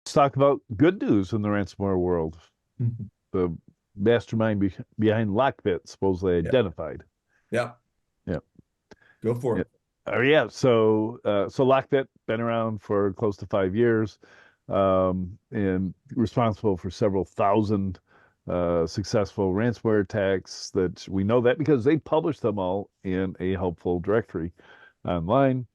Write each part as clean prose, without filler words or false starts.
Let's talk about good news in the ransomware world. Mhm. The mastermind behind LockBit supposedly Yeah. identified. Yeah. Yeah. Go for Yeah. it. Yeah. So LockBit been around for close to 5 years, and responsible for several thousand successful ransomware attacks. That we know that because they publish them all in a helpful directory online.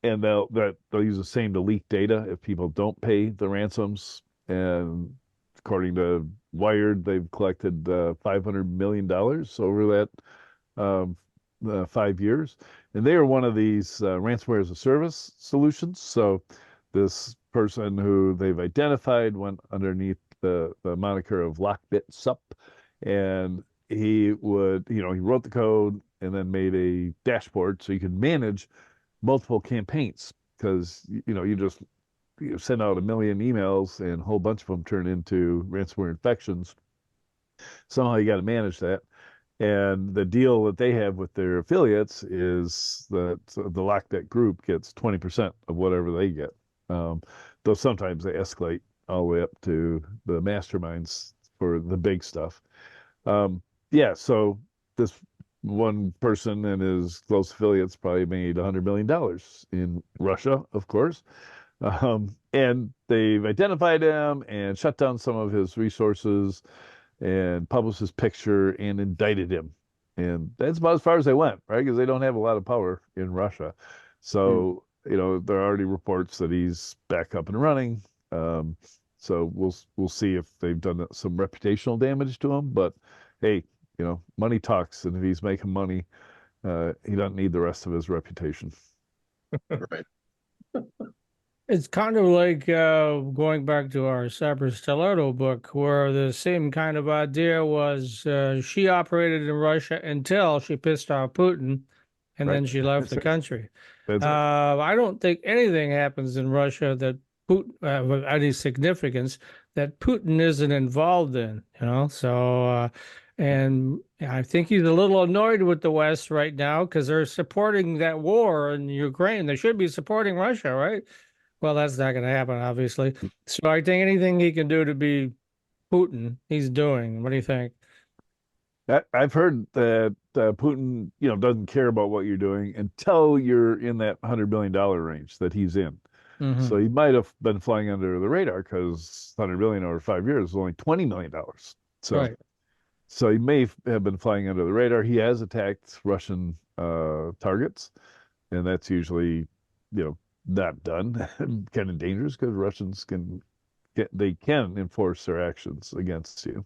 And they'll use the same to leak data if people don't pay the ransoms. And according to Wired, they've collected $500 million over that um, 5 years. And they are one of these ransomware as a service solutions. So this person who they've identified went underneath the moniker of LockBitSupp, and he wrote the code and then made a dashboard so you can manage multiple campaigns, because you send out a million emails and a whole bunch of them turn into ransomware infections. Somehow you got to manage that. And the deal that they have with their affiliates is that the LockBit group gets 20% of whatever they get. Um, though sometimes they escalate all the way up to the masterminds for the big stuff. Yeah, so this one person and his close affiliates probably made $100 million in Russia, of course. And they've identified him and shut down some of his resources and published his picture and indicted him. And that's about as far as they went, right? Because they don't have a lot of power in Russia. Mm. So, there are already reports that he's back up and running. Um, so we'll see if they've done some reputational damage to him. But hey, money talks, and if he's making money, he doesn't need the rest of his reputation. Right. It's kind of like going back to our Cyber Stiletto book, where the same kind of idea was she operated in Russia until she pissed off Putin, and Right? then she left That's the right. country. That's right. I don't think anything happens in Russia that Putin, of any significance, that Putin isn't involved in, and I think he's a little annoyed with the West right now because they're supporting that war in Ukraine. They should be supporting Russia, right? Well, that's not going to happen, obviously. So I think anything he can do to be Putin, he's doing. What do you think? I've heard that Putin, doesn't care about what you're doing until you're in that $100 million range that he's in. So Hmm. he might have been flying under the radar because 100 million over 5 years is only $20 million. So, Right. so he may have been flying under the radar. He has attacked Russian targets, and that's usually, not done. Kind of dangerous because Russians can enforce their actions against you.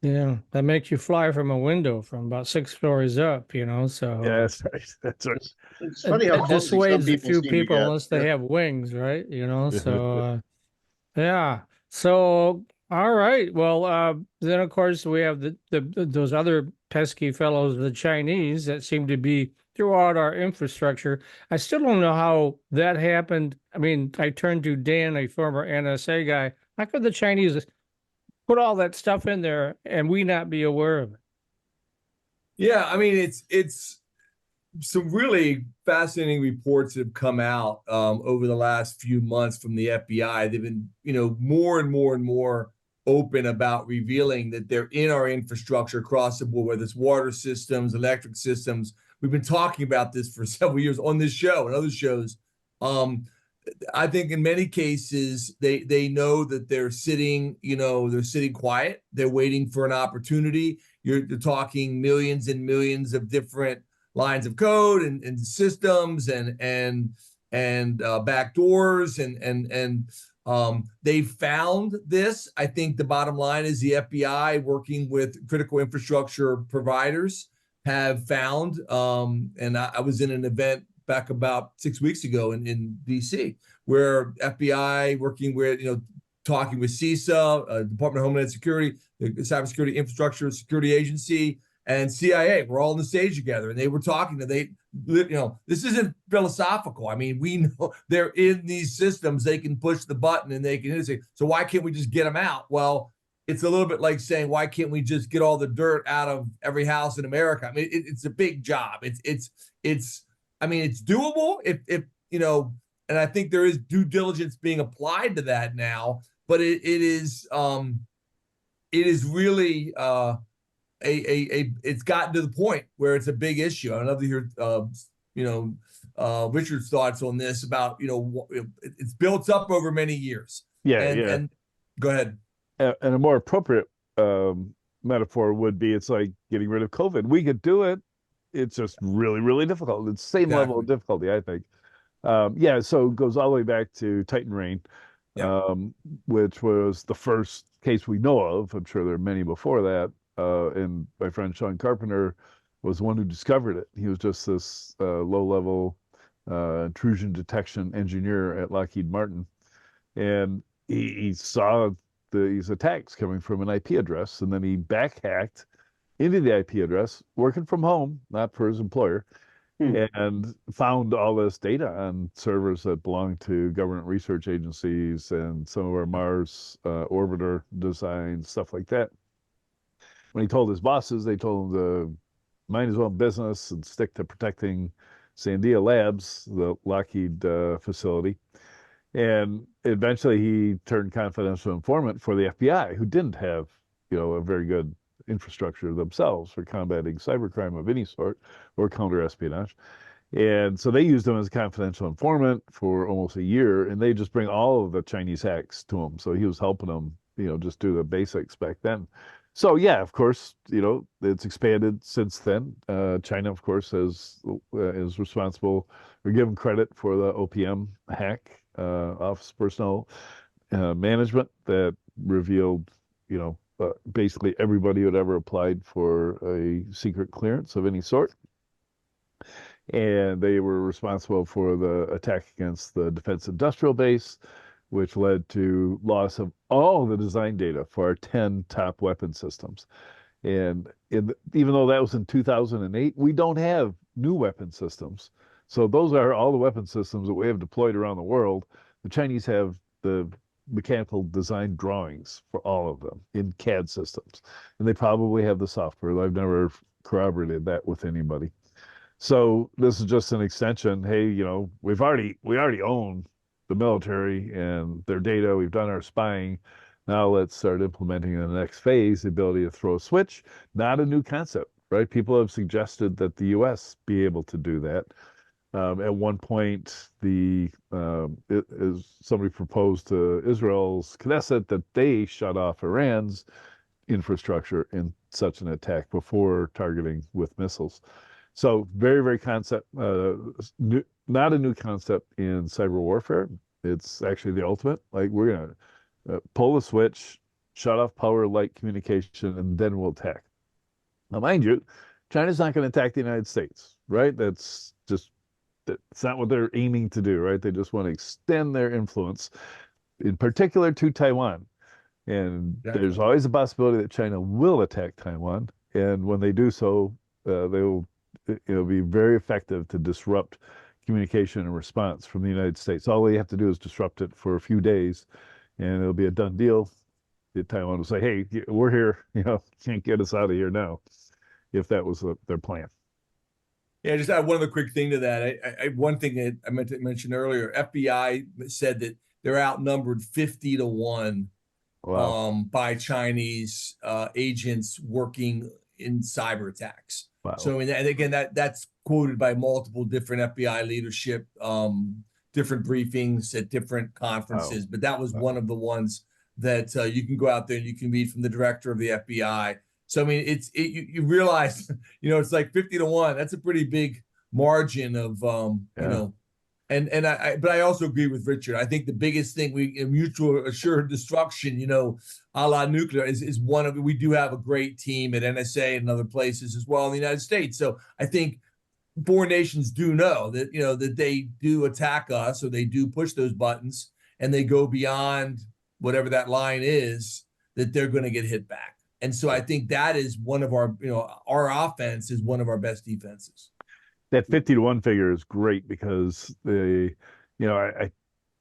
Yeah, that makes you fly from a window from about 6 stories up, Yeah, so that's right. That's right. It's it, funny how it clumsy some dissuades a people few seem to people get. unless Yeah. they have wings, right? Yeah. So, all right. Well, then of course we have those other pesky fellows, the Chinese, that seem to be throughout our infrastructure. I still don't know how that happened. I mean, I turned to Dan, a former NSA guy. How could the Chinese put all that stuff in there and we not be aware of it? Yeah, I mean it's some really fascinating reports that have come out over the last few months from the FBI. They've been, more and more and more open about revealing that they're in our infrastructure across the board, whether it's water systems, electric systems. We've been talking about this for several years on this show and other shows. Um, I think in many cases they know that they're sitting quiet. They're waiting for an opportunity. You're talking millions and millions of different lines of code and systems and back doors and they found this. I think the bottom line is the FBI working with critical infrastructure providers have found and I was in an event back about 6 weeks ago in DC where FBI working with talking with CISA, Department of Homeland Security, the Cybersecurity Infrastructure Security Agency, and CIA. We're all on the stage together, and they were talking. This isn't philosophical. I mean, we know they're in these systems. They can push the button and they can say, so why can't we just get them out? Well, it's a little bit like saying, why can't we just get all the dirt out of every house in America? I mean, it's a big job. It's I mean, it's doable if and I think there is due diligence being applied to that now. But it is really it's gotten to the point where it's a big issue. I'd love to hear Richard's thoughts on this about it's built up over many years. Yeah, and go ahead. And a more appropriate metaphor would be it's like getting rid of COVID. We could do it. It's just really, really difficult. It's the same level of difficulty, I think. So it goes all the way back to Titan Rain, which was the first case we know of. I'm sure there are many before that. And my friend Sean Carpenter was the one who discovered it. He was just this low-level intrusion detection engineer at Lockheed Martin. And he saw these attacks coming from an IP address, and then he backhacked into the IP address, working from home, not for his employer, and found all this data on servers that belong to government research agencies and some of our Mars orbiter designs, stuff like that. When he told his bosses, they told him to mind his own business and stick to protecting Sandia Labs, the Lockheed facility. And eventually he turned confidential informant for the FBI, who didn't have, a very good infrastructure themselves for combating cybercrime of any sort or counter-espionage. And so they used him as a confidential informant for almost a year, and they just bring all of the Chinese hacks to him. So he was helping them, just do the basics back then. So yeah, of course, it's expanded since then. China, of course, is responsible or given credit for the OPM hack, Office Personnel Management, that revealed, basically everybody who had ever applied for a secret clearance of any sort. And they were responsible for the attack against the Defense Industrial Base, which led to loss of all the design data for our 10 top weapon systems. And even though that was in 2008, we don't have new weapon systems. So those are all the weapon systems that we have deployed around the world. The Chinese have the mechanical design drawings for all of them in CAD systems. And they probably have the software. I've never corroborated that with anybody. So this is just an extension. Hey, we already own the military and their data. We've done our spying. Now let's start implementing in the next phase the ability to throw a switch. Not a new concept, right? People have suggested that the U.S. be able to do that. At one point, somebody proposed to Israel's Knesset that they shut off Iran's infrastructure in such an attack before targeting with missiles. So very, very concept, not a new concept in cyber warfare. It's actually the ultimate. Like, we're going to pull the switch, shut off power, light, communication, and then we'll attack. Now, mind you, China's not going to attack the United States, right? It's not what they're aiming to do, right? They just want to extend their influence, in particular to Taiwan. And there's always a possibility that China will attack Taiwan. And when they do so, it'll be very effective to disrupt communication and response from the United States. All they have to do is disrupt it for a few days, and it'll be a done deal. Taiwan will say, hey, we're here, can't get us out of here now, if that was their plan. Yeah, just add one other quick thing to that. One thing that I meant to mention earlier, FBI said that they're outnumbered 50 to 1 by Chinese agents working in cyber attacks. Wow. So, and again, that's quoted by multiple different FBI leadership, different briefings at different conferences. But that was one of the ones that you can go out there and you can read from the director of the FBI. So, I mean, you realize, it's like 50 to 1. That's a pretty big margin of, but I also agree with Richard. I think the biggest thing, mutual assured destruction, a la nuclear is one of, we do have a great team at NSA and other places as well in the United States. So I think foreign nations do know that, that they do attack us, or they do push those buttons, and they go beyond whatever that line is, that they're going to get hit back. And so I think that is one of our, our offense is one of our best defenses. That 50 to 1 figure is great because I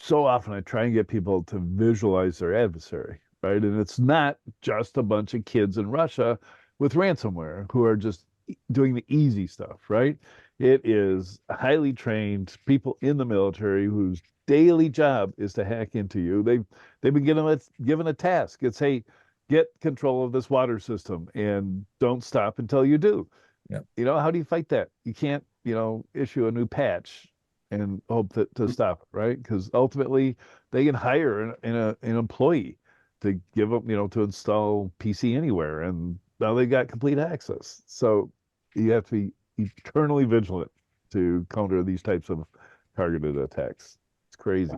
so often I try and get people to visualize their adversary, right? And it's not just a bunch of kids in Russia with ransomware who are just doing the easy stuff, right? It is highly trained people in the military whose daily job is to hack into you. They've been given a task. It's, hey, get control of this water system and don't stop until you do. Yep. You know, how do you fight that? You can't, you know, issue a new patch and hope that to stop it, right? Because ultimately they can hire an employee to give them, you know, to install PC anywhere, and now they got complete access. So you have to be eternally vigilant to counter these types of targeted attacks. It's crazy.